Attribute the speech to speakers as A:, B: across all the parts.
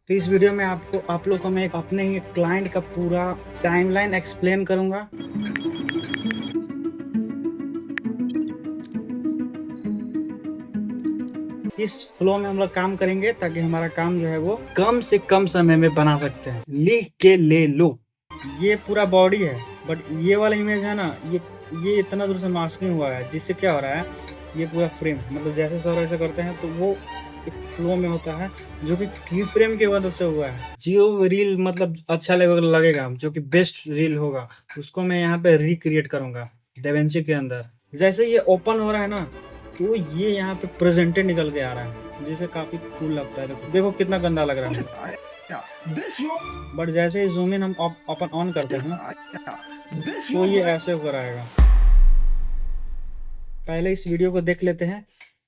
A: तो इस वीडियो में आप लोग को मैं एक अपने ही क्लाइंट का पूरा टाइमलाइन एक्सप्लेन करूंगा। इस फ्लो में हम लोग काम करेंगे ताकि हमारा काम जो है वो कम से कम समय में बना सकते हैं। लिख के ले लो। ये पूरा बॉडी है, बट ये वाला इमेज है ना, ये इतना दूर से मास्किंग हुआ है, जिससे क्या हो रहा है, ये पूरा फ्रेम मतलब जैसे सर ऐसे करते हैं तो वो एक फ्लो में होता है, जो कि की फ्रेम की वजह से हुआ है। जो रील मतलब अच्छा लगेगा, जो कि बेस्ट रील होगा, उसको मैं यहाँ पे रिक्रिएट करूंगा डेवेंची के अंदर। जैसे ये ओपन हो रहा है ना, तो ये यहाँ पे प्रेजेंटेड निकल के आ रहा है, जिसे काफी कूल लगता है। देखो कितना गंदा लग रहा है। बट जैसे ही जूम इन हम अपन ऑन करते हैं तो ये ऐसे होकर आएगा। पहले इस वीडियो को देख लेते हैं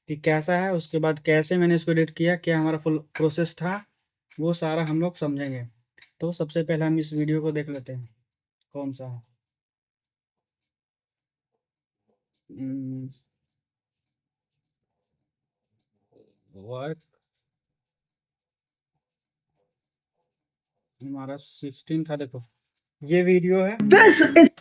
A: कि कैसा है, उसके बाद कैसे मैंने इसको एडिट किया, क्या हमारा फुल प्रोसेस था, वो सारा हम लोग समझेंगे। तो सबसे पहले हम इस वीडियो को देख लेते हैं कौन सा है। वर्क हमारा 16 था, देखो ये वीडियो है। दिस इज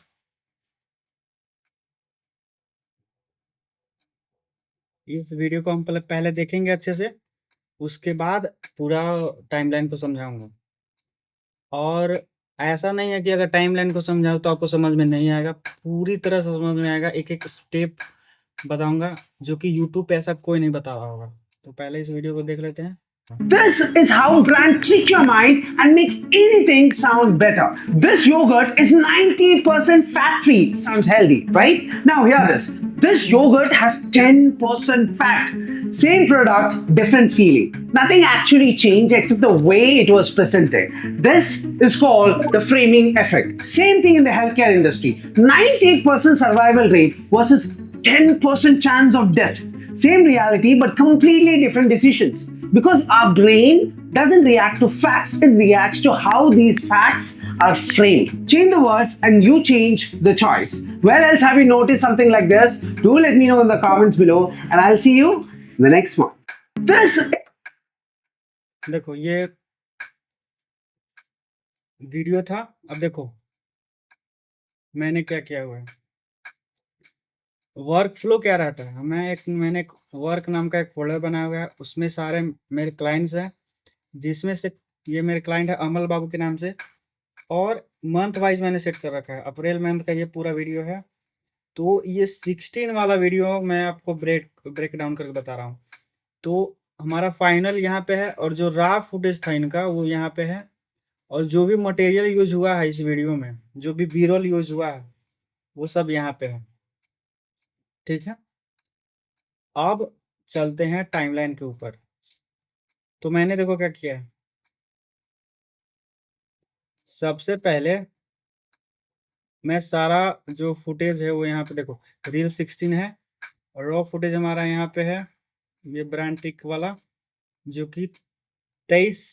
A: इस वीडियो को हम पहले देखेंगे अच्छे से, उसके बाद पूरा टाइमलाइन को समझाऊंगा। और ऐसा नहीं है कि अगर टाइमलाइन को समझाऊं तो आपको समझ में नहीं आएगा, पूरी तरह से समझ में आएगा। एक एक स्टेप बताऊंगा जो कि यूट्यूब पे ऐसा कोई नहीं बता रहा होगा। तो पहले इस वीडियो को देख लेते हैं।
B: This is how brand trick your mind and make anything sound better. This yogurt is 90% fat-free. Sounds healthy, right? Now hear this. This yogurt has 10% fat. Same product, different feeling. Nothing actually changed except the way it was presented. This is called the framing effect. Same thing in the healthcare industry. 98% survival rate versus 10% chance of death. Same reality, but completely different decisions. Because our brain doesn't react to facts, it reacts to how these facts are framed. Change the words and you change the choice. Where else have you noticed something like this? Do let me know in the comments below, and I'll see you in the next one. This
A: देखो ये video था। अब देखो मैंने क्या किया हुआ है। वर्क फ्लो क्या रहता है, मैंने एक वर्क नाम का एक फोल्डर बनाया हुआ है, उसमें सारे मेरे क्लाइंट्स हैं, जिसमें से ये मेरे क्लाइंट है अमल बाबू के नाम से। और मंथ वाइज मैंने सेट कर रखा है, अप्रैल मंथ का ये पूरा वीडियो है। तो ये 16 वाला वीडियो मैं आपको ब्रेक डाउन करके बता रहा हूँ। तो हमारा फाइनल यहाँ पे है, और जो रॉ फुटेज था इनका वो यहाँ पे है, और जो भी मटेरियल यूज हुआ है इस वीडियो में, जो भी बी रोल यूज हुआ है, वो सब यहाँ पे है। ठीक है, अब चलते हैं टाइमलाइन के ऊपर। तो मैंने देखो क्या किया है। सबसे पहले मैं सारा जो फुटेज है वो यहाँ पे देखो, रील 16 है, और रॉ फुटेज हमारा यहाँ पे है, ये ब्रांड टिक वाला, जो कि 23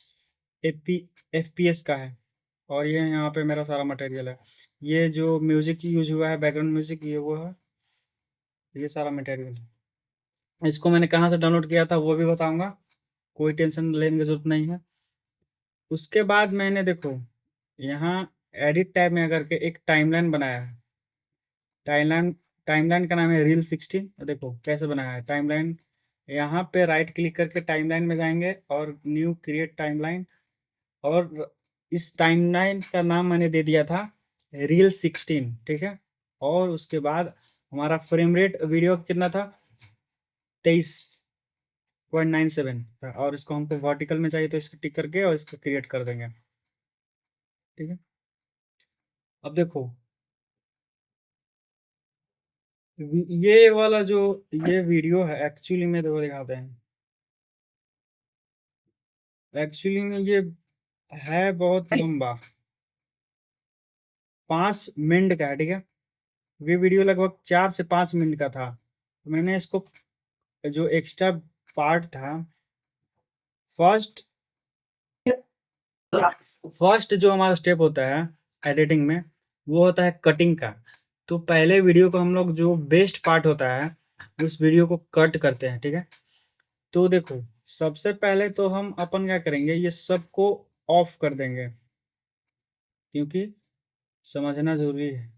A: FPS का है। और ये यहाँ पे मेरा सारा मटेरियल है। ये जो म्यूजिक यूज हुआ है, बैकग्राउंड म्यूजिक, ये वो है, ये सारा मटेरियल है। इसको मैंने कहाँ से डाउनलोड किया था वो भी बताऊंगा, कोई टेंशन लेने की जरूरत नहीं है। उसके बाद मैंने देखो यहाँ एडिट टैब में आकर के एक टाइमलाइन बनाया है। टाइमलाइन टाइमलाइन का नाम है रील 16। देखो कैसे बनाया है टाइमलाइन। यहाँ पे राइट क्लिक करके टाइमलाइन में जाएंगे और न्यू क्रिएट टाइमलाइन, और इस टाइमलाइन का नाम मैंने दे दिया था रील 16। ठीक है, और उसके बाद हमारा फ्रेम रेट वीडियो कितना था, 23.97 था, और इसको हमको वर्टिकल में चाहिए तो इसको टिक करके और इसको क्रिएट कर देंगे। ठीक है, अब देखो ये वाला जो ये वीडियो है, एक्चुअली में देखो दिखाते हैं। एक्चुअली में ये है बहुत लंबा, 5 मिनट का है। ठीक है, ये वीडियो लगभग 4 से 5 मिनट का था। तो मैंने इसको जो एक्स्ट्रा पार्ट था, फर्स्ट फर्स्ट जो हमारा स्टेप होता है एडिटिंग में, वो होता है कटिंग का। तो पहले वीडियो को हम लोग जो बेस्ट पार्ट होता है उस वीडियो को कट करते हैं। ठीक है, तो देखो सबसे पहले तो हम अपन क्या करेंगे, ये सबको ऑफ कर देंगे, क्योंकि समझना जरूरी है।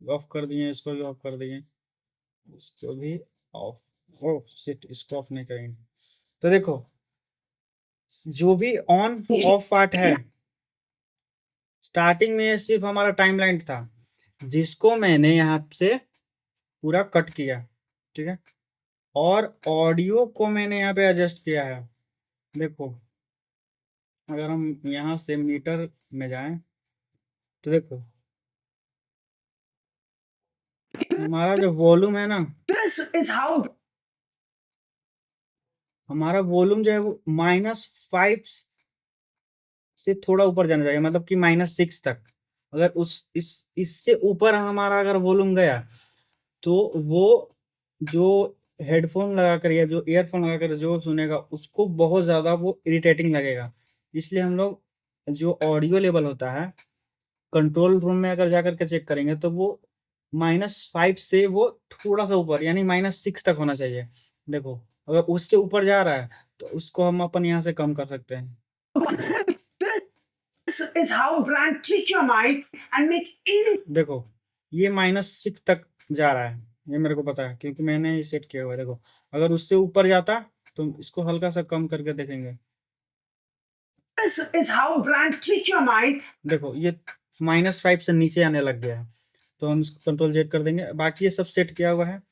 A: ऑफ कर दिए, इसको भी ऑफ कर दिए, इसको भी ऑफ। ओह शिट, इसको ऑफ नहीं करेंगे। तो देखो, जो भी ऑन ऑफ पार्ट है, स्टार्टिंग में सिर्फ हमारा टाइमलाइन था, जिसको मैंने यहाँ से पूरा कट किया, ठीक है। और ऑडियो को मैंने यहाँ पे एडजस्ट किया है। देखो, अगर हम यहाँ से मीटर में जाएं तो देखो, हमारा जो वॉल्यूम है ना,
B: This is how
A: हमारा वॉल्यूम जो है वो -5 से थोड़ा ऊपर जाना चाहिए, मतलब कि -6 तक। अगर इससे ऊपर हमारा अगर वॉल्यूम गया, तो वो जो हेडफोन लगाकर या जो ईयरफोन लगाकर जो सुनेगा, उसको बहुत ज़्यादा वो इरिटेटिंग लगेगा। इसलिए हम लोग जो ऑडियो लेवल होता है, कंट्रोल रूम में अगर जाकर के चेक करेंगे, तो वो -5 से वो थोड़ा सा ऊपर, यानी -6 तक होना चाहिए। देखो, अगर उससे ऊपर जा रहा है तो उसको हम अपन यहाँ से कम कर सकते हैं।
B: this is how brand trick your mind and make any
A: देखो, ये -6 तक जा रहा है, ये मेरे को पता है, क्योंकि मैंने ये सेट किया हुआ है। देखो, अगर उससे ऊपर जाता तो इसको हल्का सा कम करके देखेंगे।
B: This is how brand trick your mind.
A: देखो, ये -5 से नीचे आने लग गया है, तो हम इसको कंट्रोल जेड कर देंगे। बाकी ये सब सेट किया हुआ है।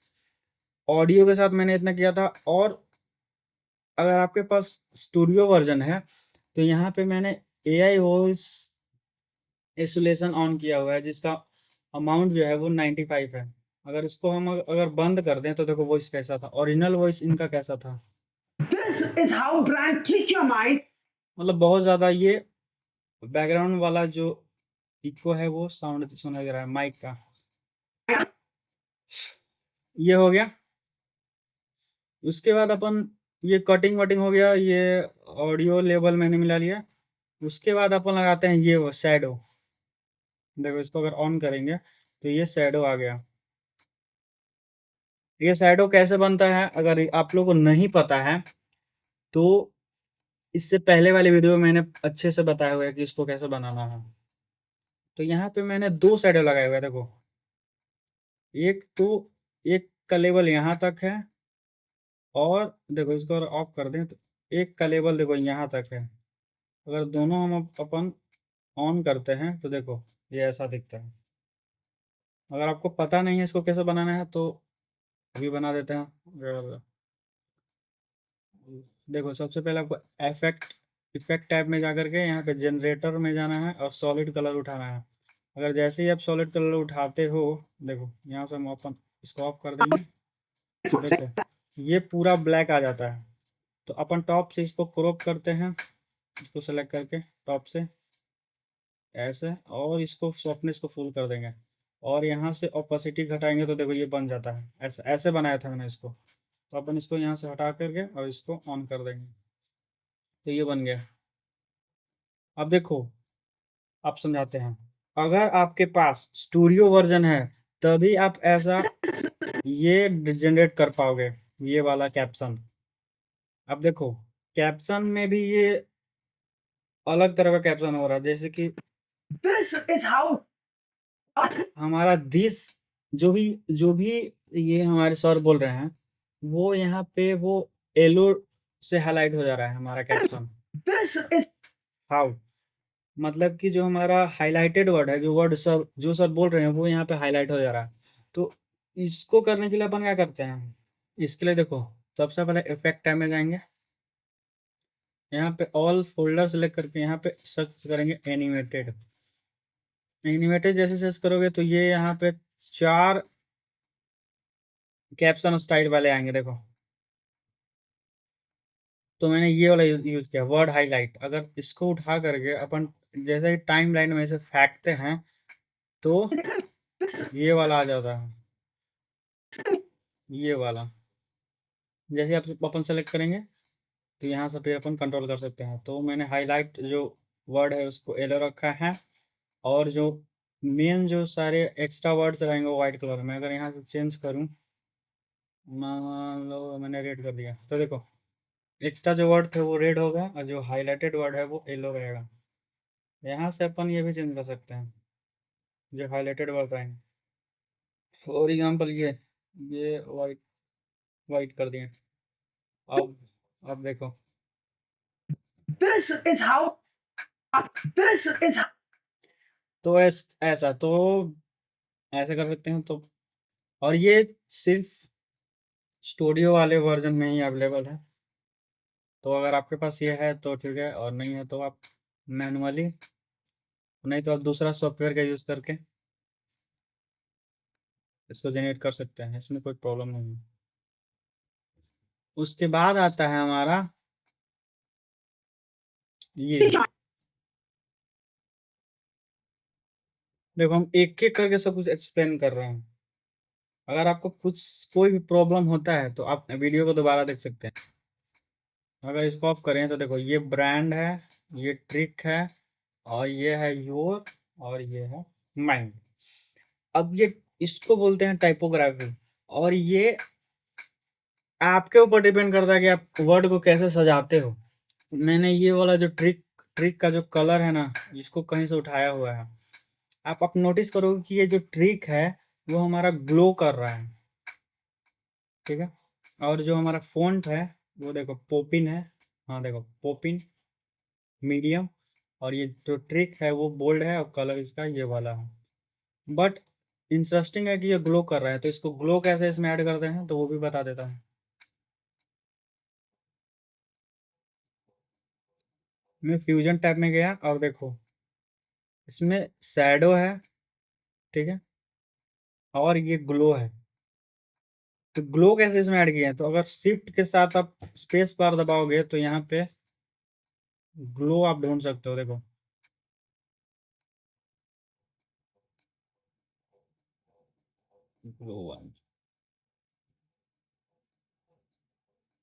A: ऑडियो के साथ मैंने इतना किया था। और अगर आपके पास स्टूडियो वर्जन है, तो यहाँ पे मैंने एआई वॉइस आइसोलेशन ऑन किया हुआ है, जिसका अमाउंट जो है वो 95 है। अगर इसको हम अगर बंद कर दें, तो देखो वॉइस कैसा था, ओरिजिनल वॉइस इनका कैसा था।
B: This is how brand trick your mind.
A: मतलब बहुत ज़्यादा ये बैकग्राउंड वाला जो इको है, वो साउंड सुनाई दे रहा है माइक का। ये हो गया। उसके बाद अपन ये कटिंग वटिंग हो गया, ये ऑडियो लेवल मैंने मिला लिया। उसके बाद अपन लगाते हैं ये वो शैडो। देखो, इसको अगर ऑन करेंगे तो ये शैडो आ गया। ये शैडो कैसे बनता है, अगर आप लोगों को नहीं पता है, तो इससे पहले वाले वीडियो में मैंने अच्छे से बताया हुआ है कि इसको कैसे बनाना है। तो यहाँ पे मैंने 2 शैडो लगाए हुए हैं। देखो, एक तो एक का लेवल यहाँ तक है, और देखो इसको अगर ऑफ कर दें तो एक का लेवल देखो यहाँ तक है। अगर दोनों हम अपन ऑन करते हैं तो देखो ये ऐसा दिखता है। अगर आपको पता नहीं है इसको कैसे बनाना है, तो अभी बना देते हैं। देखो, सबसे पहले आपको इफेक्ट टैब में जाकर के यहाँ पे जनरेटर में जाना है और सॉलिड कलर उठाना है। अगर जैसे ही आप सॉलिड कलर उठाते हो, देखो यहाँ से हम अपन इसको ऑफ कर देंगे। देखो, ये पूरा ब्लैक आ जाता है। तो अपन टॉप से इसको क्रॉप करते हैं, इसको सेलेक्ट करके टॉप से ऐसे, और इसको सॉफ्टनेस को फुल कर देंगे, और यहाँ से ओपेसिटी घटाएंगे तो देखो ये बन जाता है। ऐसे ऐसे बनाया था मैंने इसको। तो अपन इसको यहाँ से हटा करके और इसको ऑन कर देंगे, तो ये बन गया। अब देखो, आप समझाते हैं। अगर आपके पास स्टूडियो वर्जन है, तभी आप ऐसा ये जनरेट कर पाओगे, ये वाला कैप्शन। अब देखो, कैप्शन में भी ये अलग तरह का कैप्शन हो रहा है, जैसे कि
B: This is how
A: हमारा दिस, जो भी ये हमारे सर बोल रहे हैं, वो यहाँ पे वो येलो से हाईलाइट हो जा रहा है हमारा कैप्शन।
B: this is
A: हाउ, मतलब कि जो हमारा हाइलाइटेड वर्ड है, जो वर्ड सर जो सर बोल रहे हैं, वो यहाँ पे हाईलाइट हो जा रहा है। तो इसको करने के लिए अपन क्या करते हैं, इसके लिए देखो, सबसे पहले इफेक्ट टैब में जाएंगे, यहाँ पे ऑल फोल्डर सेलेक्ट करके यहाँ पे सर्च करेंगे एनिमेटेड। एनिमेटेड जैसे सर्च करोगे तो ये यहाँ पे 4 कैप्शन स्टाइल वाले आएंगे। देखो, तो मैंने ये वाला यूज किया, वर्ड हाईलाइट। अगर इसको उठा करके अपन जैसे ही टाइम लाइन में से फेंकते हैं, तो ये वाला आ जाता है, ये वाला। जैसे आप अपन सेलेक्ट करेंगे, तो यहाँ से फिर अपन कंट्रोल कर सकते हैं। तो मैंने हाईलाइट जो वर्ड है उसको येलो रखा है, और जो मेन जो सारे एक्स्ट्रा वर्ड्स रहेंगे वो व्हाइट कलर में। अगर यहाँ से चेंज करूँ, मान लो मैंने रेड कर दिया, तो देखो एक्स्ट्रा जो वर्ड थे वो रेड हो गए और जो हाईलाइटेड वर्ड है वो येलो रहेगा। यहाँ से अपन ये भी चेंज कर सकते हैं, जो हाईलाइटेड वर्ड रहेंगे। फॉर एग्जाम्पल ये वाइट वाइट कर दिए। अब देखो,
B: This is how. This is.
A: तो ऐसा तो ऐसे कर सकते हैं तो। और ये सिर्फ स्टूडियो वाले वर्जन में ही अवेलेबल है, तो अगर आपके पास ये है तो ठीक है, और नहीं है तो आप मैनुअली, नहीं तो आप दूसरा सॉफ्टवेयर का यूज़ करके इसको जनरेट कर सकते हैं, इसमें कोई प्रॉब्लम नहीं है। उसके बाद आता है हमारा ये, देखो हम एक एक करके सब कुछ एक्सप्लेन कर रहे हैं। अगर आपको कुछ कोई भी प्रॉब्लम होता है तो आप वीडियो को दोबारा देख सकते हैं। अगर इसको ऑफ करें तो देखो ये ब्रांड है, ये ट्रिक है, और ये है योर, और ये है माइंड। अब ये इसको बोलते हैं टाइपोग्राफी, और ये आपके ऊपर डिपेंड करता है कि आप वर्ड को कैसे सजाते हो। मैंने ये वाला जो ट्रिक ट्रिक का जो कलर है ना, इसको कहीं से उठाया हुआ है। आप नोटिस करोगे कि ये जो ट्रिक है वो हमारा ग्लो कर रहा है, ठीक है। और जो हमारा फ़ॉन्ट है वो देखो पोपिन है, हाँ देखो पोपिन मीडियम, और ये जो ट्रिक है वो बोल्ड है और कलर इसका ये वाला है। बट इंटरेस्टिंग है कि ये ग्लो कर रहा है, तो इसको ग्लो कैसे इसमें ऐड करते हैं तो वो भी बता देता हूँ। मैं फ्यूजन टैब में गया और देखो इसमें शैडो है, ठीक है, और ये ग्लो है। तो ग्लो कैसे इसमें ऐड किया है, तो अगर शिफ्ट के साथ आप स्पेस बार दबाओगे तो यहाँ पे ग्लो आप ढूंढ सकते हो, देखो ग्लो 1,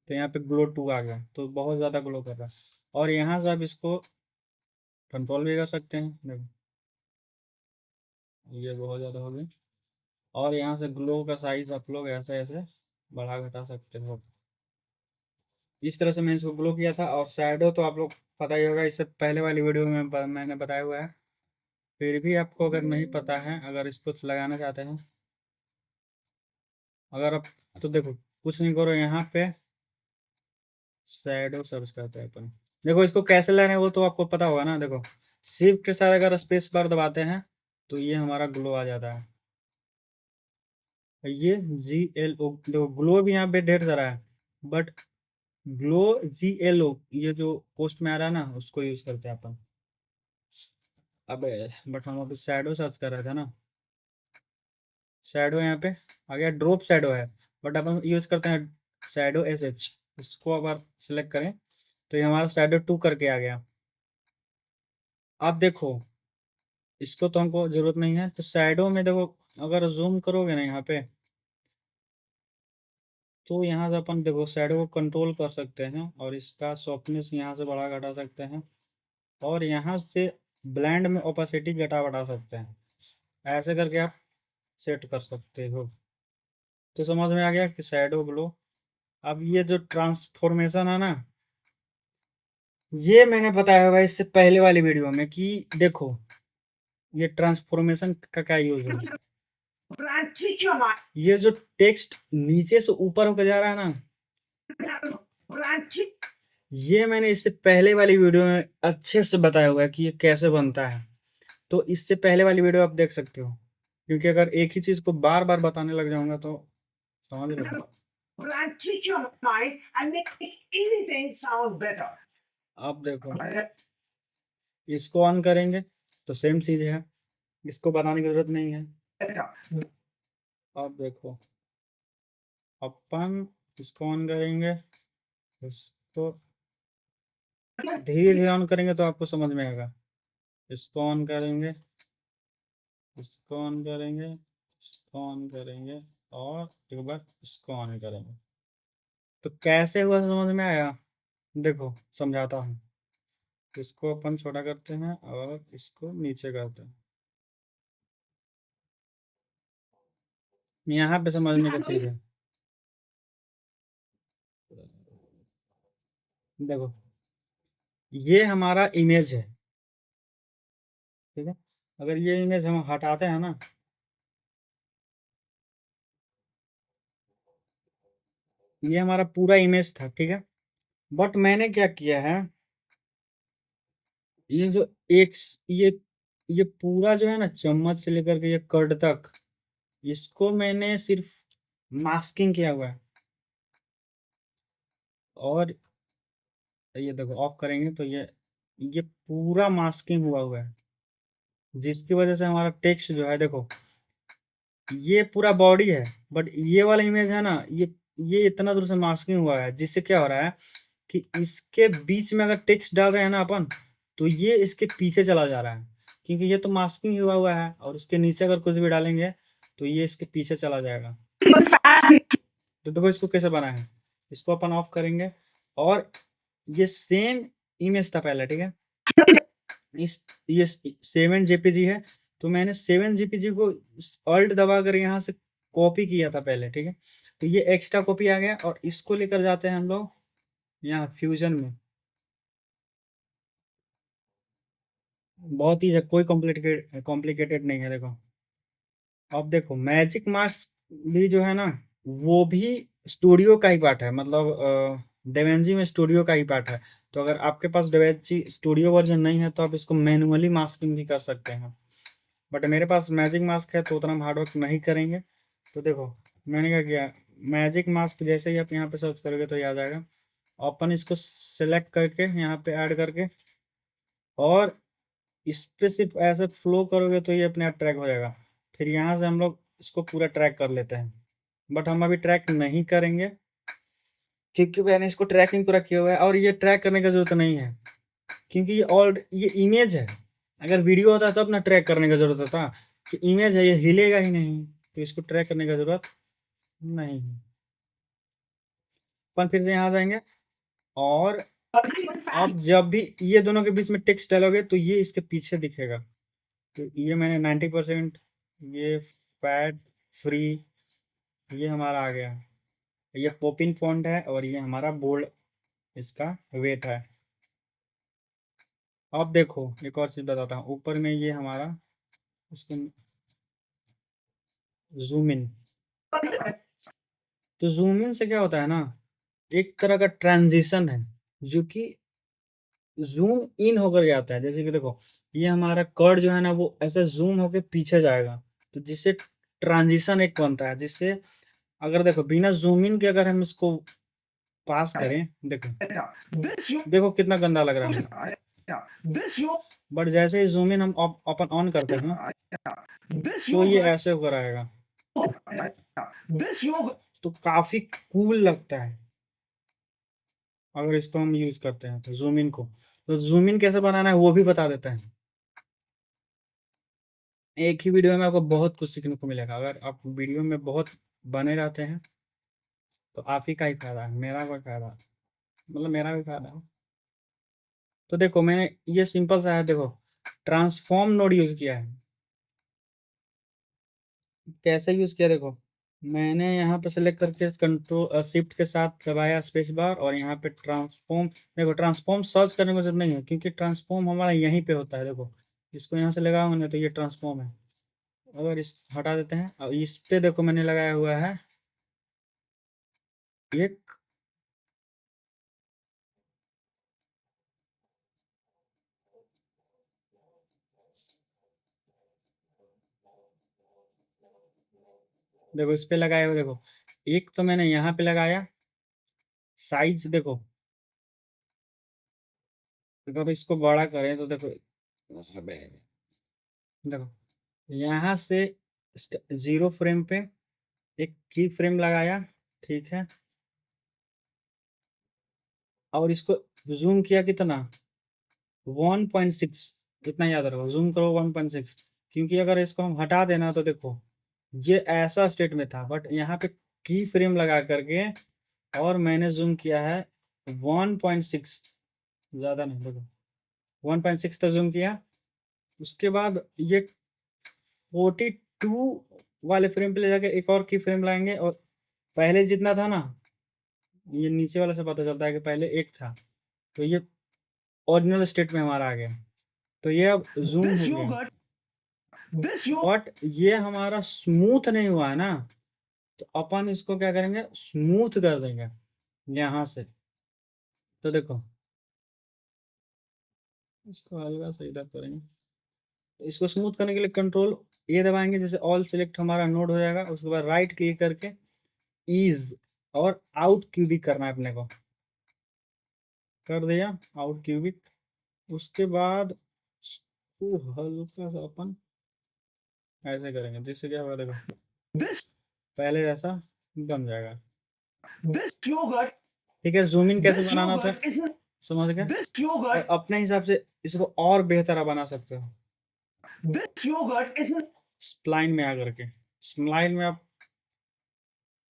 A: तो यहाँ पे ग्लो 2 आ गया, तो बहुत ज़्यादा ग्लो कर रहा है। और यहाँ से आप इसको कंट्रोल भी कर सकते हैं, देखो ये बहुत ज़्यादा हो गया। और यहाँ से ग्लो का साइज आप लोग ऐसे ऐसे बढ़ा घटा सकते हो। इस तरह से मैंने इसको ग्लो किया था। और शैडो तो आप लोग पता ही होगा, इससे पहले वाली वीडियो में मैंने बताया हुआ है। फिर भी आपको अगर नहीं पता है, अगर इसको लगाना चाहते हैं, अगर आप, तो देखो कुछ नहीं करो, यहाँ पे शैडो सर्च करते हैं अपन। देखो इसको कैसे लेना है वो तो आपको पता होगा ना, देखो शिफ्ट के साथ अगर स्पेस बार दबाते हैं तो ये हमारा ग्लो आ जाता है। ये GLO, देखो ग्लो भी यहाँ पे ढेर सारा है, बट ग्लो GLO ये जो पोस्ट में आ रहा है ना उसको यूज करते हैं अपन। अब बट हम अभी शैडो सर्च कर रहे थे ना, शैडो यहाँ पे आ गया, ड्रॉप शैडो है, बट अपन यूज करते हैं शैडो SH। इसको अगर सिलेक्ट करें तो ये हमारा शैडो 2 करके आ गया। अब देखो इसको तो हमको जरूरत नहीं है, तो शैडो में देखो अगर जूम करोगे ना यहाँ पे, तो यहाँ से अपन देखो शैडो को कंट्रोल कर सकते हैं, और इसका सॉफ्टनेस यहाँ से बढ़ा घटा सकते हैं, और यहाँ से ब्लेंड में ओपेसिटी घटा बढ़ा सकते हैं। ऐसे करके आप सेट कर सकते हो। तो समझ में आ गया कि शैडो ग्लो। अब ये जो ट्रांसफॉर्मेशन है ना, ये मैंने बताया हुआ है इससे पहले वाली वीडियो में कि देखो ये ट्रांसफॉर्मेशन का क्या यूज है।
B: Brand trick your mind.
A: ये जो टेक्स्ट नीचे से ऊपर होकर जा रहा है ना,
B: Brand trick.
A: ये मैंने इससे पहले वाली वीडियो में अच्छे से बताया हुआ है कि ये कैसे बनता है। तो इससे पहले वाली वीडियो आप देख सकते हो, क्योंकि अगर एक ही चीज को बार बार बताने लग जाऊंगा तो समझ लो।
B: Brand trick your mind and make anything sound better.
A: अब देखो इसको ऑन करेंगे तो सेम चीज है, इसको बनाने की जरूरत नहीं है। अब देखो अपन इसको ऑन करेंगे, इसको धीरे धीरे ऑन करेंगे तो आपको समझ में आएगा। इसको ऑन करेंगे, इसको ऑन करेंगे, इसको ऑन करेंगे, और एक बार इसको ऑन करेंगे, तो कैसे हुआ समझ में आया। देखो समझाता हूँ। इसको अपन छोटा करते हैं और इसको नीचे करते हैं, यहाँ पे समझने का चीज है। देखो ये हमारा इमेज है, ठीक है। अगर ये इमेज हम हटाते हैं ना, ये हमारा पूरा इमेज था, ठीक है। बट मैंने क्या किया है, ये जो एक ये पूरा जो है ना, चम्मच से लेकर के ये कर्ड तक, इसको मैंने सिर्फ मास्किंग किया हुआ है। और ये देखो ऑफ करेंगे तो ये पूरा मास्किंग हुआ हुआ है, जिसकी वजह से हमारा टेक्स्ट जो है, देखो ये पूरा बॉडी है, बट ये वाला इमेज है ना, ये इतना दूर से मास्किंग हुआ है, जिससे क्या हो रहा है कि इसके बीच में अगर टेक्स्ट डाल रहे हैं ना अपन, तो ये इसके पीछे चला जा रहा है, क्योंकि ये तो मास्किंग हुआ हुआ है, और इसके नीचे अगर कुछ भी डालेंगे तो ये इसके पीछे चला जाएगा। तो देखो इसको कैसे बना है, इसको अपन ऑफ करेंगे, और ये सेम इमेज था पहले, ठीक है। इस ये 7 JPG है, तो मैंने 7 JPG को ऑल्ट दबा कर यहाँ से कॉपी किया था पहले, ठीक है। तो ये एक्स्ट्रा कॉपी आ गया, और इसको लेकर जाते हैं हम लोग यहाँ फ्यूजन में। बहुत ही कोई कॉम्प्लिकेटेड नहीं है, देखो। अब देखो मैजिक मास्क भी जो है ना, वो भी स्टूडियो का ही पार्ट है, मतलब डेवेंजी में स्टूडियो का ही पार्ट है। तो अगर आपके पास डेवेंजी स्टूडियो वर्जन नहीं है, तो आप इसको मैनुअली मास्किंग भी कर सकते हैं। बट मेरे पास मैजिक मास्क है, तो उतना हम हार्डवर्क नहीं करेंगे। तो देखो मैंने क्या किया, मैजिक मास्क जैसे ही आप यहाँ पे सर्च करोगे तो ये आ जाएगा। अपन इसको सेलेक्ट करके यहाँ पे ऐड करके, और इस पे सिर्फ ऐसे फ्लो करोगे तो ये अपने आप ट्रैक हो जाएगा। फिर यहाँ से हम लोग इसको पूरा ट्रैक कर लेते हैं, बट हम अभी ट्रैक नहीं करेंगे, क्योंकि मैंने इसको ट्रैकिंग पूरा किया हुआ है, और ये ट्रैक करने की जरूरत नहीं है, क्योंकि ये इमेज है। अगर वीडियो होता तब ना ट्रैक करने की जरूरत होता, कि इमेज है, ये हिलेगा ही नहीं, तो इसको ट्रैक करने की जरूरत नहीं है। अपन फिर से यहाँ जाएंगे, और अब जब भी ये दोनों के बीच में टेक्स्ट डालोगे तो ये इसके पीछे दिखेगा। तो ये मैंने 90%, ये फैट फ्री, ये हमारा आ गया। ये पोपिन फॉन्ट है, और ये हमारा बोल्ड इसका वेट है। अब देखो एक और चीज बताता हूँ, ऊपर में ये हमारा उसको जूम इन। तो जूम इन से क्या होता है ना, एक तरह का ट्रांजिशन है, जो कि जूम इन होकर जाता है। जैसे कि देखो ये हमारा कर्ड जो है ना, वो ऐसे जूम होकर पीछे जाएगा, तो जिससे ट्रांजिशन एक बनता है, जिससे अगर देखो बिना जूम इन के अगर हम इसको पास करें, देखो कितना गंदा लग रहा है। बट जैसे ही जूम इन हम अपन ऑन करते हैं, तो ये ऐसे होकर आएगा, तो काफी कूल लगता है अगर इसको हम यूज करते हैं। तो जूम इन को, तो जूम इन कैसे बनाना है वो भी बता देते हैं। एक ही वीडियो में आपको बहुत कुछ सीखने को मिलेगा। अगर आप वीडियो में बहुत बने रहते हैं, तो आप ही का ही फायदा है, मेरा कोई फायदा, मतलब मेरा भी फायदा है। तो देखो मैंने ये सिंपल सा है, देखो ट्रांसफॉर्म नोड यूज किया है। कैसे यूज किया, देखो मैंने यहाँ पे सेलेक्ट करके कंट्रोल शिफ्ट के साथ दबाया स्पेस बार, और यहाँ पे ट्रांसफॉर्म, देखो ट्रांसफॉर्म सर्च करने की जरूरत नहीं है, क्योंकि ट्रांसफॉर्म हमारा यहीं पे होता है। देखो इसको यहाँ से लगाऊंगा ना, तो ये ट्रांसफॉर्म है। अगर इस हटा देते हैं, और इस पे देखो मैंने लगाया हुआ है एक, देखो इस पे लगाया हुआ, देखो एक तो मैंने यहाँ पे लगाया, साइज देखो। अगर इसको बड़ा करें तो देखो, देखो यहाँ से 0 फ्रेम पे एक की फ्रेम लगाया, ठीक है। और इसको जूम किया कितना, 1.6, इतना याद रखो, जूम करो 1.6। क्योंकि अगर इसको हम हटा देना, तो देखो ये ऐसा स्टेट में था, बट यहाँ पे की फ्रेम लगा करके, और मैंने जूम किया है 1.6, ज्यादा नहीं, देखो 1.6 तक जूम किया। उसके बाद ये 42 वाले फ्रेम पे ले जाके एक और की फ्रेम लाएंगे, और पहले जितना था ना, ये नीचे वाले से पता चलता है कि पहले एक था, तो ये ओरिजिनल स्टेट में हमारा आ गया। तो ये अब जूम
B: This
A: हो गया,
B: yogurt, this yogurt,
A: बट ये हमारा स्मूथ नहीं हुआ है ना, तो अपन इसको क्या करेंगे, स्मूथ कर देंगे यहाँ से। तो देखो इसको हल्का सा इधर करेंगे, तो इसको स्मूथ करने के लिए कंट्रोल ये दबाएंगे, जैसे ऑल सिलेक्ट हमारा नोड हो जाएगा, उसके बाद राइट क्लिक करके ईज और आउट क्यूबिक करना है अपने को, कर दिया आउट क्यूबिक। उसके बाद इसको हल्का सा अपन ऐसे करेंगे, जिससे क्या होगा देखो,
B: this,
A: पहले जैसा बन जाएगा।
B: this yogurt,
A: ठीक है, जूम इन कैसे
B: this
A: बनाना था
B: yogurt is,
A: समझ गए,
B: this
A: और
B: yogurt,
A: अपने हिसाब से इसको और बेहतर बना सकते हो
B: this yogurt is,
A: स्प्लाइन में आकर के। स्प्लाइन में आप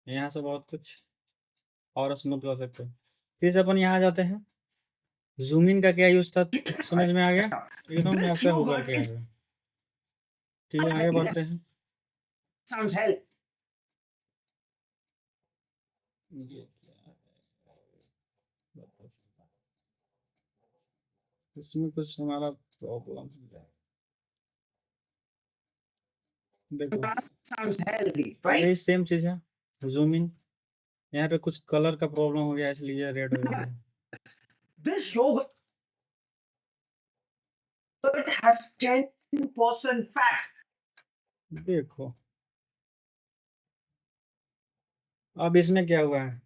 A: यहाँ से बहुत कुछ और स्मूथ कर सकते हो। फिर से अपन यहाँ जाते हैं, जूम इन का क्या यूज था समझ में आ गया, एकदम
B: this
A: ऐसे होकर
B: yogurt
A: के आ
B: is,
A: गया। ठीक है, आगे बढ़ते हैं।
B: sounds healthy.
A: ये क्या है? इसमें कुछ हमारा प्रॉब्लम है, देखो
B: Sounds healthy, right?
A: यही सेम चीज है, जूम इन, यहाँ पे कुछ कलर का प्रॉब्लम हो गया इसलिए रेड हो गया।
B: This yogurt has 10% fat.
A: देखो अब इसमें क्या हुआ है,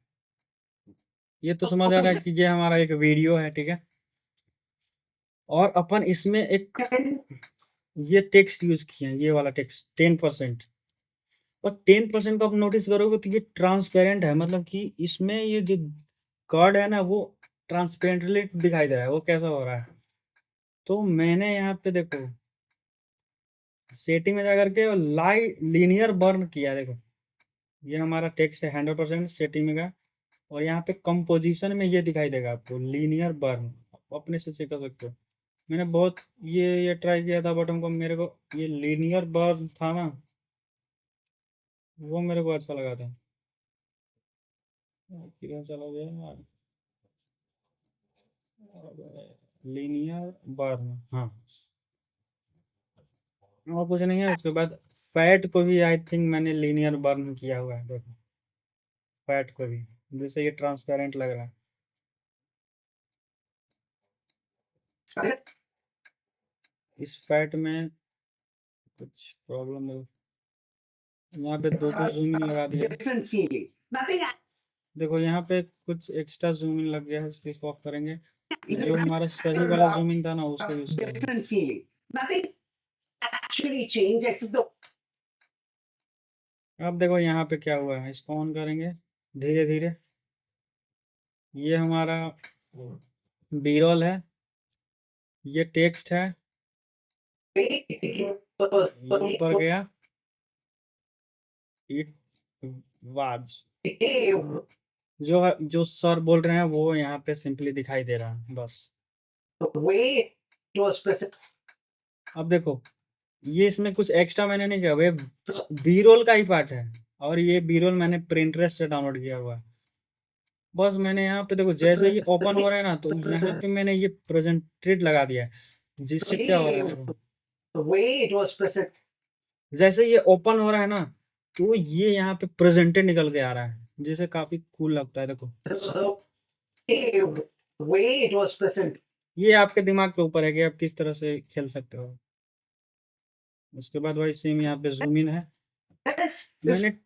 A: ये तो समझ आ रहा है कि ये हमारा एक वीडियो है, ठीक है, और अपन इसमें एक ये टेक्स्ट यूज किए हैं, ये वाला टेक्स्ट 10%, और 10% को आप नोटिस करोगे तो ये ट्रांसपेरेंट है, मतलब कि इसमें ये जो कार्ड है ना वो ट्रांसपेरेंटली दिखाई दे रहा है, वो कैसा हो रहा है। तो मैंने यहाँ पे देखो सेटिंग में जाकर के लाइट लीनियर बर्न किया, देखो ये हमारा टेक्स्ट है 100% सेटिंग में का, और यहाँ पे कंपोजिशन में ये दिखाई देगा आपको लीनियर बर्न, अपने से चेक कर सकते हो। मैंने बहुत ये ट्राई किया था, बट हमको मेरे को ये लीनियर बर्न था ना, वो मेरे को अच्छा लगा था। किधर चला गया लीनियर बर्न, हाँ और कुछ नहीं है। उसके बाद फैट को भी आई थिंक मैंने लीनियर बर्न किया हुआ है, देखो फैट को भी, जैसे ये ट्रांसपेरेंट लग रहा है। इस फैट में कुछ प्रॉब्लम है, यहाँ पे दो जूम इन लगा दिया,
B: Different feeling. Nothing.
A: देखो यहाँ पे कुछ एक्स्ट्रा जूम इन लग गया है, इसको ऑफ करेंगे, जो हमारा सही वाला जूम इन था ना उसको यूज करेंगे।
B: Different feeling. Nothing actually changed except the
A: अब देखो यहाँ पे क्या हुआ है, इसको ऑन करेंगे धीरे धीरे, ये हमारा बी रोल है, ये टेक्स्ट है, ये ऊपर गया, इट वाज, जो सर बोल रहे हैं वो यहाँ पे सिंपली दिखाई दे रहा है बस।
B: way it was present.
A: अब देखो ये इसमें कुछ एक्स्ट्रा मैंने नहीं किया, वे बी रोल का ही पार्ट है, और ये बी रोल मैंने प्रिंटरेस्ट से डाउनलोड किया हुआ है। बस मैंने यहाँ पे देखो जैसे ही ओपन हो रहा है ना, तो यहाँ पे मैंने ये प्रेजेंटेड लगा दिया है, जिससे क्या हो रहा है देखो,
B: The way it was present.
A: जैसे ये ओपन हो रहा है ना, तो ये यहाँ पे प्रेजेंटेड निकल के आ रहा है, जिसे काफी कूल लगता है। देखो
B: The way it was present.
A: ये आपके दिमाग के ऊपर है कि आप किस तरह से खेल सकते हो। उसके बाद भाई सेम यहाँ पे जूम इन है,
B: This is
A: मैंने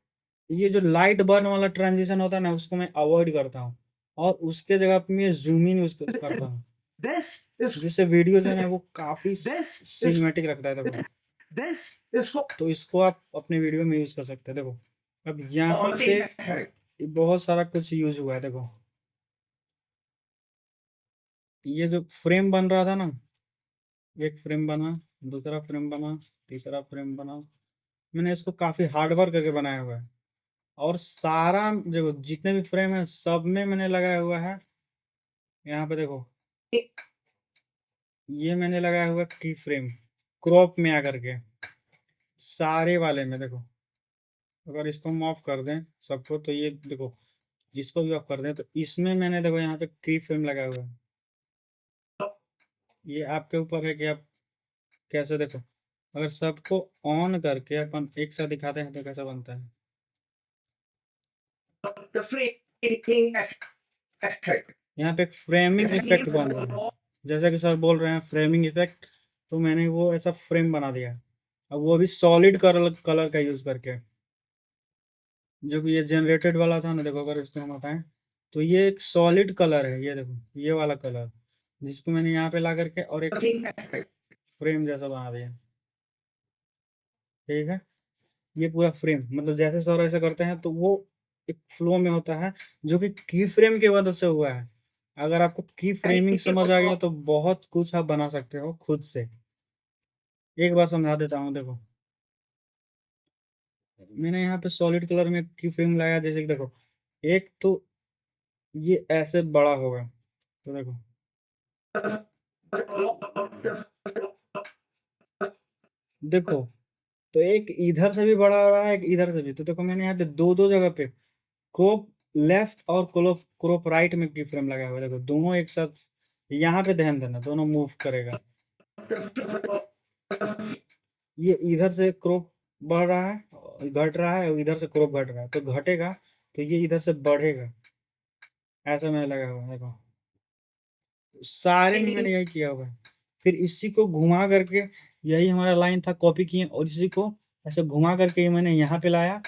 A: ये जो लाइट बर्न वाला ट्रांजिशन होता है ना उसको मैं अवॉइड करता हूँ, और उसके जगह पे मैं जूम इन यूज करता हूँ,
B: this is
A: जिससे वीडियो जो है वो काफी
B: this is
A: सिनेमैटिक लगता है। देखो
B: this is for
A: तो इसको आप अपने वीडियो में यूज कर सकते हैं। देखो अब यहाँ पे बहुत सारा कुछ यूज हुआ है, देखो ये जो फ्रेम बन रहा था ना, एक फ्रेम बना, दूसरा फ्रेम बना, तीसरा फ्रेम बना, मैंने इसको काफी हार्ड वर्क करके बनाया हुआ है, और सारा जो जितने भी फ्रेम है सब में मैंने लगाया हुआ है। यहाँ पे देखो ये मैंने लगाया हुआ की फ्रेम क्रॉप में आकर के सारे वाले में, देखो अगर इसको हम ऑफ कर दें सबको, तो ये देखो इसको भी ऑफ कर दें, तो इसमें मैंने देखो यहाँ पे की फ्रेम लगाया हुआ है, ये आपके ऊपर है कि आप कैसे देखो। अगर सबको ऑन करके अपन एक साथ दिखाते हैं तो कैसा बनता है।
B: The framing effect.
A: यहाँ पे एक फ्रेमिंग इफेक्ट बन रहा है, जैसा कि सर बोल रहे हैं फ्रेमिंग इफेक्ट, तो मैंने वो ऐसा फ्रेम बना दिया। अब वो भी सॉलिड कलर कलर का यूज करके, जो कि ये जनरेटेड वाला था ना, देखो अगर इसको हम हटाएं तो ये एक सॉलिड कलर है, ये देखो ये वाला कलर, जिसको मैंने यहाँ पे ला करके और एक फ्रेम जैसा बना दिया। ठीक है, ये पूरा फ्रेम, मतलब जैसे सर ऐसे करते हैं तो वो एक फ्लो में होता है, जो कि की फ्रेम की वजह से हुआ है। अगर आपको की फ्रेमिंग समझ आ गया तो बहुत कुछ आप बना सकते हो खुद से। एक बार समझा देता हूँ, देखो मैंने यहाँ पे सॉलिड कलर में की फ्रेम लाया, जैसे कि देखो एक तो ये ऐसे बड़ा होगा, तो देखो देखो, तो एक इधर से भी बड़ा हो रहा है, एक इधर से भी, तो देखो मैंने यहाँ पे दो दो जगह पे क्रॉप लेफ्ट और क्रॉप क्रॉप राइट में की फ्रेम लगा हुआ है, देखो दोनों एक साथ। यहाँ पे ध्यान देना, दोनों मूव करेगा। ये इधर से क्रॉप बढ़ रहा है, घट रहा है, और इधर से क्रॉप घट रहा है, तो घटेगा तो ये इधर से बढ़ेगा। ऐसा मैंने लगा हुआ है, देखो सारे में मैंने यही किया हुआ है। फिर इसी को घुमा करके, यही हमारा लाइन था, कॉपी किए और इसी को ऐसे घुमा करके मैंने यहाँ पे लाया,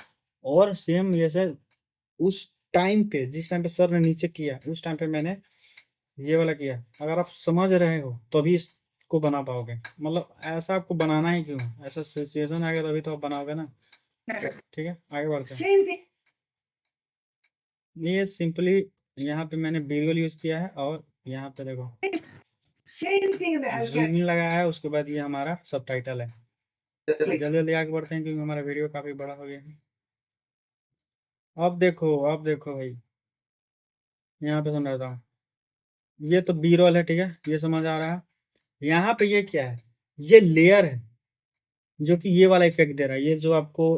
A: और सेम जैसे उस टाइम पे, जिस टाइम पे सर ने नीचे किया उस टाइम पे मैंने ये वाला किया। अगर आप समझ रहे हो तभी इसको बना पाओगे, मतलब ऐसा आपको बनाना ही क्यों, ऐसा सिचुएशन आ गया तभी तो आप बनाओगे ना। ठीक है, आगे बढ़ते हैं।
B: Same thing.
A: ये सिंपली यहाँ पे मैंने विजुअल यूज किया है, और यहाँ पे देखो
B: Same thing in the
A: zoom
B: healthcare.
A: इन लगाया है, उसके बाद ये हमारा सब टाइटल है। जल्दी जल्दी आगे बढ़ते हैं क्योंकि हमारा वीडियो काफी बड़ा हो गया है। अब देखो भाई, यहाँ पे समझाता हूँ। ये तो बी रोल है, ठीक है, ये समझ आ रहा है। यहाँ पे ये क्या है, ये लेयर है, जो कि ये वाला इफेक्ट दे रहा है। ये जो आपको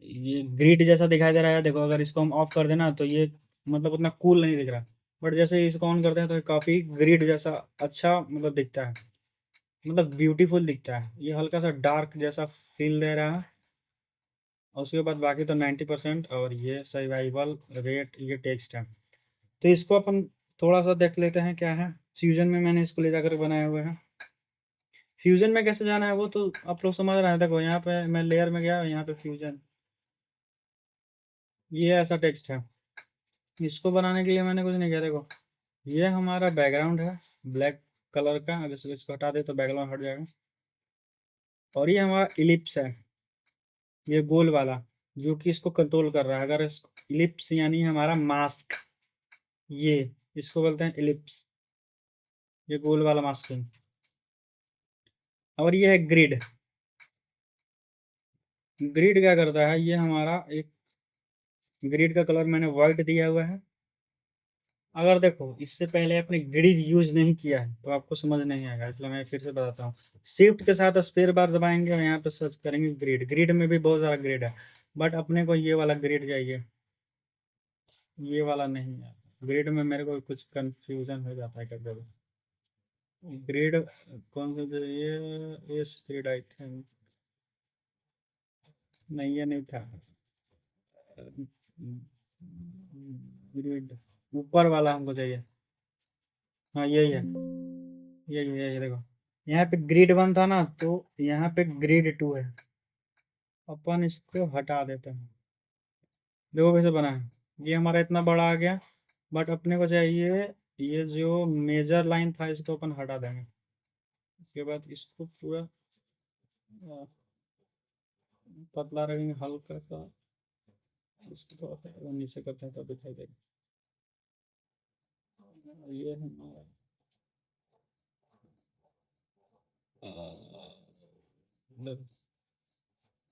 A: ये ग्रिड जैसा दिखाई दे रहा है, देखो अगर इसको हम ऑफ कर देना तो ये मतलब उतना कूल नहीं दिख रहा, बट जैसे ही इसको ऑन करते हैं तो ये काफी ग्रिड जैसा अच्छा मतलब दिखता है, मतलब ब्यूटीफुल दिखता है। ये हल्का सा डार्क जैसा फील दे रहा है, और उसके बाद बाकी तो 90%, और ये सर्वाइवल रेट, ये टेक्स्ट है। तो इसको अपन थोड़ा सा देख लेते हैं क्या है। फ्यूजन में मैंने इसको ले जाकर बनाए हुए हैं। फ्यूजन में कैसे जाना है वो तो आप लोग समझ रहे हैं। देखो यहाँ पे मैं लेयर में गया, यहाँ पे फ्यूजन, ये ऐसा टेक्स्ट है। इसको बनाने के लिए मैंने कुछ नहीं किया, देखो ये हमारा बैकग्राउंड है ब्लैक कलर का, अगर इसको हटा दे तो बैकग्राउंड हट जाएगा। और ये हमारा इलिप्स है, ये गोल वाला, जो कि इसको कंट्रोल कर रहा है। अगर इलिप्स यानी हमारा मास्क, ये इसको बोलते हैं इलिप्स, ये गोल वाला मास्किंग। और ये है ग्रिड। ग्रिड क्या करता है, ये हमारा एक ग्रिड का कलर मैंने व्हाइट दिया हुआ है। अगर देखो इससे पहले आपने ग्रिड यूज नहीं किया है तो आपको समझ नहीं आएगा, इसलिए मैं फिर से बताता हूँ। शिफ्ट के साथ स्पेस बार दबाएंगे और यहाँ पे सर्च करेंगे ग्रिड। ग्रिड में भी बहुत सारा ग्रिड है, बट अपने को ये वाला ग्रिड चाहिए, ये वाला नहीं है। ग्रिड में मेरे को कुछ कंफ्यूजन हो जाता है कभी। ग्रिड कौन सा चाहिए, एस ग्रिड आई थिंक, नहीं ये नहीं था। ग्रिड ऊपर वाला हमको चाहिए, हाँ यही है, यही देखो, यहाँ पे ग्रिड 1 था ना, तो यहाँ पे ग्रिड 2 है। अपन इसको हटा देते हैं, देखो कैसे बना है। ये हमारा इतना बड़ा आ गया, बट अपने को चाहिए ये जो मेजर लाइन था इसको अपन हटा देंगे। उसके बाद इसको पूरा पतला रखेंगे हल्का सा, इसको थोड़ा सा नीचे करते हैं तो दिखाई देगा। ये हमारा मतलब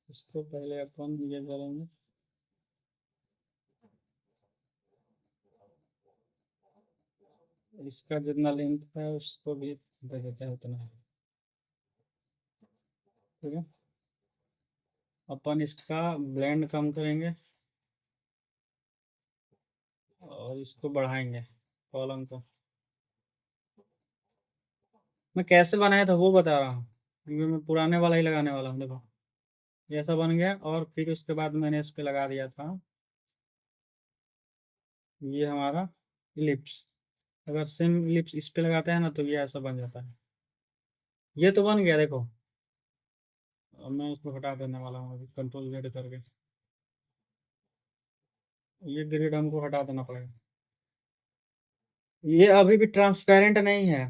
A: इसको पहले अपन ये करेंगे, इसका जितना लेंथ है उसको भी दे देते हैं उतना, ठीक है। अपन इसका ब्लेंड कम करेंगे और इसको बढ़ाएंगे कॉलम को। मैं कैसे बनाया था वो बता रहा हूँ, क्योंकि मैं पुराने वाला ही लगाने वाला हूँ। देखो ये ऐसा बन गया, और फिर उसके बाद मैंने इस पे लगा दिया था ये हमारा इलिप्स। अगर सेम इलिप्स इस पे लगाते हैं ना तो ये ऐसा बन जाता है। ये तो बन गया देखो। अब मैं इसको हटा देने वाला हूँ अभी कंट्रोल जेड करके। ये ग्रिड हमको हटा देना पड़ेगा। ये अभी भी ट्रांसपेरेंट नहीं है,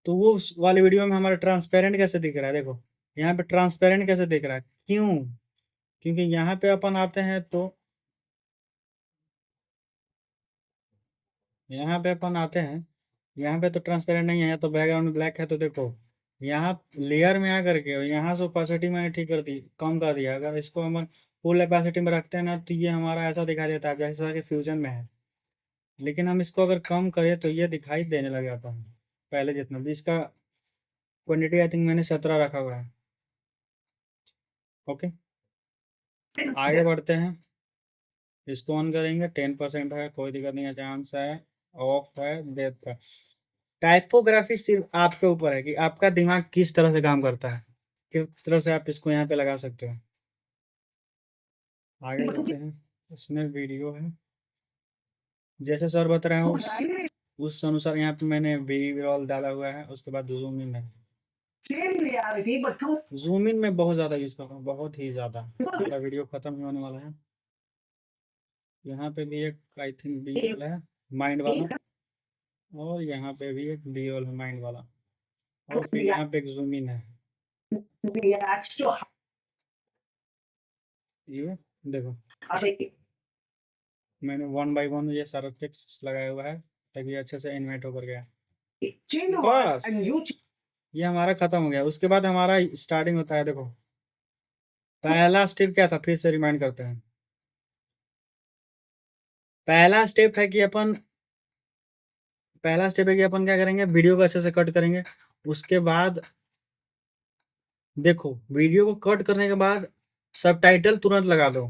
A: तो वो उस वाली वीडियो में हमारा ट्रांसपेरेंट कैसे दिख रहा है देखो। यहाँ पे ट्रांसपेरेंट कैसे दिख रहा है, क्यों? क्योंकि यहाँ पे अपन आते हैं तो यहाँ पे अपन आते हैं, यहाँ पे तो ट्रांसपेरेंट नहीं है, तो बैकग्राउंड ब्लैक है। तो देखो यहाँ लेयर में आकर के यहाँ से ओपेसिटी मैंने ठीक कर दी, कम कर दिया। अगर इसको हम फुल ओपेसिटी में रखते हैं ना तो ये हमारा ऐसा दिखाई देता है जैसा कि फ्यूजन में है। लेकिन हम इसको अगर कम करें तो ये दिखाई देने लग जाता है पहले जितना भी। इसका क्वांटिटी आई थिंक मैंने 17 रखा हुआ है। ओके, आगे बढ़ते हैं। इसको ऑन करेंगे, 10% है, कोई दिक्कत नहीं है, चांस है, ऑफ है, डेट का। टाइपोग्राफी सिर्फ आपके ऊपर है कि आपका दिमाग किस तरह से काम करता है, किस तरह से आप इसको यहाँ पे लगा सकते हो। आगे बढ़ते हैं, इसमें वीडियो है जैसे सर बता रहे हैं उस अनुसार यहाँ पे मैंने वी रोल डाला हुआ है। उसके बाद जूम इन है, जूम इन में बहुत ज़्यादा यूज कर रहा हूँ, बहुत ही ज़्यादा। मेरा वीडियो खत्म ही होने वाला है। यहाँ पे भी एक आई थिंक बी रोल है माइंड वाला, और यहाँ पे भी एक बी रोल है माइंड वाला, और फिर यहाँ पे एक जूम इन है। ये देखो मैंने 1 बाय 1 ये सारा टेक्स्ट लगाया हुआ है ताकि अच्छे से इन्वाइट होकर गया। बस ये हमारा खत्म हो गया। उसके बाद हमारा स्टार्टिंग होता है। देखो पहला स्टेप क्या था, फिर से रिमाइंड करते हैं। पहला स्टेप है कि अपन क्या करेंगे, वीडियो को अच्छे से कट करेंगे। उसके बाद देखो वीडियो को कट करने के बाद सबटाइटल तुरंत लगा दो,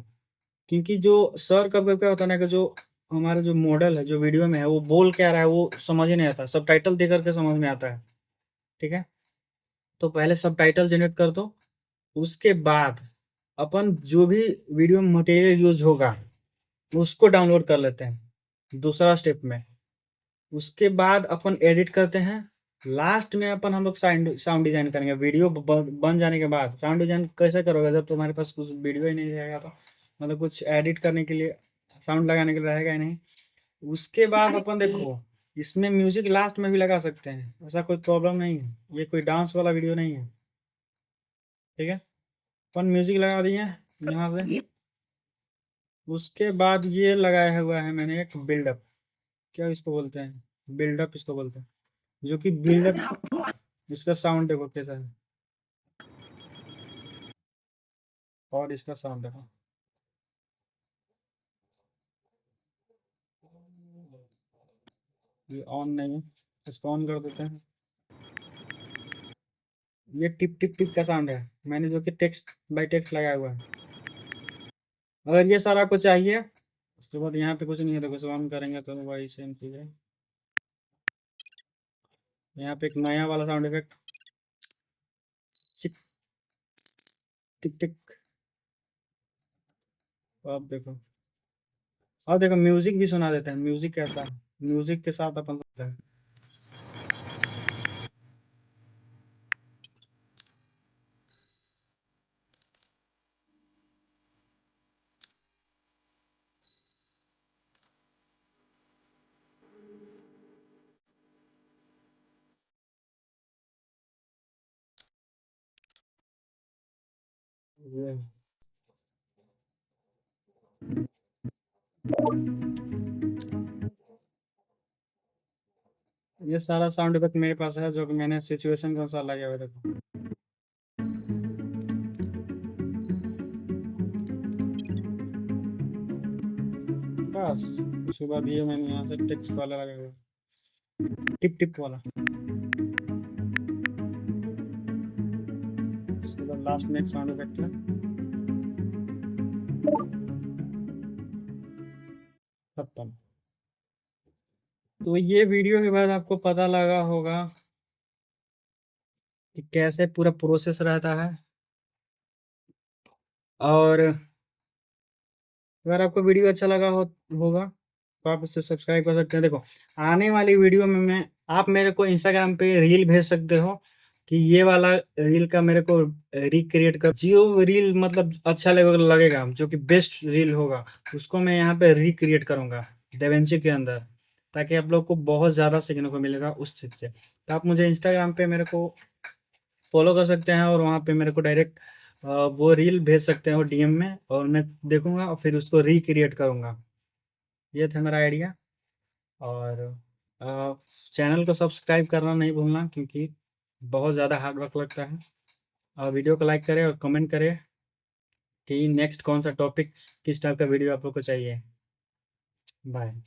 A: क्योंकि जो सर कब कब क्या होता है ना कि जो हमारा जो मॉडल है जो वीडियो में है वो बोल क्या रहा है वो समझ ही नहीं आता, सबटाइटल देख करके समझ में आता है। ठीक है, तो पहले सबटाइटल जनरेट कर दो। उसके बाद अपन जो भी वीडियो में मटेरियल यूज होगा उसको डाउनलोड कर लेते हैं दूसरा स्टेप में। उसके बाद अपन एडिट करते हैं। लास्ट में अपन हम लोग साउंड डिजाइन करेंगे। वीडियो बन जाने के बाद साउंड डिजाइन कैसे करोगे जब तुम्हारे पास कुछ वीडियो ही नहीं रहेगा, तो मतलब कुछ एडिट करने के लिए साउंड लगाने के लिए रहेगा ही नहीं। उसके बाद अपन देखो इसमें म्यूजिक लास्ट में भी लगा सकते हैं, ऐसा कोई प्रॉब्लम नहीं है। ये कोई डांस वाला वीडियो नहीं है। ठीक है, अपन म्यूजिक लगा दिए यहाँ से। उसके बाद ये लगाया हुआ है मैंने एक बिल्डअप, क्या इसको बोलते हैं, बिल्डअप इसको बोलते हैं, जो कि बिल्डअप। इसका साउंड देखो कैसा है, और इसका साउंड देखो। ये ऑन नहीं है, इसको ऑन कर देते हैं। ये टिप टिप टिप का साउंड है मैंने जो कि टेक्स्ट बाय टेक्स्ट लगाया हुआ है। अगर ये सारा कुछ चाहिए उसके बाद यहाँ पे कुछ नहीं है, देखो इसको ऑन करेंगे तो वही सेम चीज़ है। यहाँ पे एक नया वाला साउंड इफेक्ट, टिक टिक टिक। अब देखो, अब देखो म्यूजिक भी सुना देते हैं। म्यूजिक कैसा है, म्यूजिक के साथ अपन सुनते हैं। ये ये सारा साउंड इफेक्ट मेरे पास है जो कि मैंने सिचुएशन के अनुसार लगाया हुआ है। देखो बस उसके बाद ये मैंने यहाँ से टेक्स्ट वाला लगाया हुआ है, टिप टिप वाला। उसके बाद लास्ट में एक साउंड इफेक्ट है, खत्म। तो ये वीडियो के बाद आपको पता लगा होगा कि कैसे पूरा प्रोसेस रहता है। और अगर आपको वीडियो अच्छा लगा होगा तो आप इसे सब्सक्राइब कर सकते हैं। देखो, आने वाली वीडियो में आप मेरे को इंस्टाग्राम पे रील भेज सकते हो कि ये वाला रील का मेरे को रिक्रिएट कर, जो रील मतलब अच्छा लगेगा, जो कि बेस्ट रील होगा, उसको मैं यहाँ पे रिक्रिएट करूँगा डेवेंची के अंदर, ताकि आप लोग को बहुत ज़्यादा सीखने को मिलेगा उस चीज़ से। तो आप मुझे इंस्टाग्राम पे मेरे को फॉलो कर सकते हैं और वहाँ पे मेरे को डायरेक्ट वो रील भेज सकते हो डीएम में, और मैं देखूंगा और फिर उसको रिक्रिएट करूंगा। ये था मेरा आइडिया। और चैनल को सब्सक्राइब करना नहीं भूलना, क्योंकि बहुत ज़्यादा हार्ड वर्क लगता है। और वीडियो को लाइक करें और कमेंट करें कि नेक्स्ट कौन सा टॉपिक, किस टाइप का वीडियो आप लोग को चाहिए। बाय।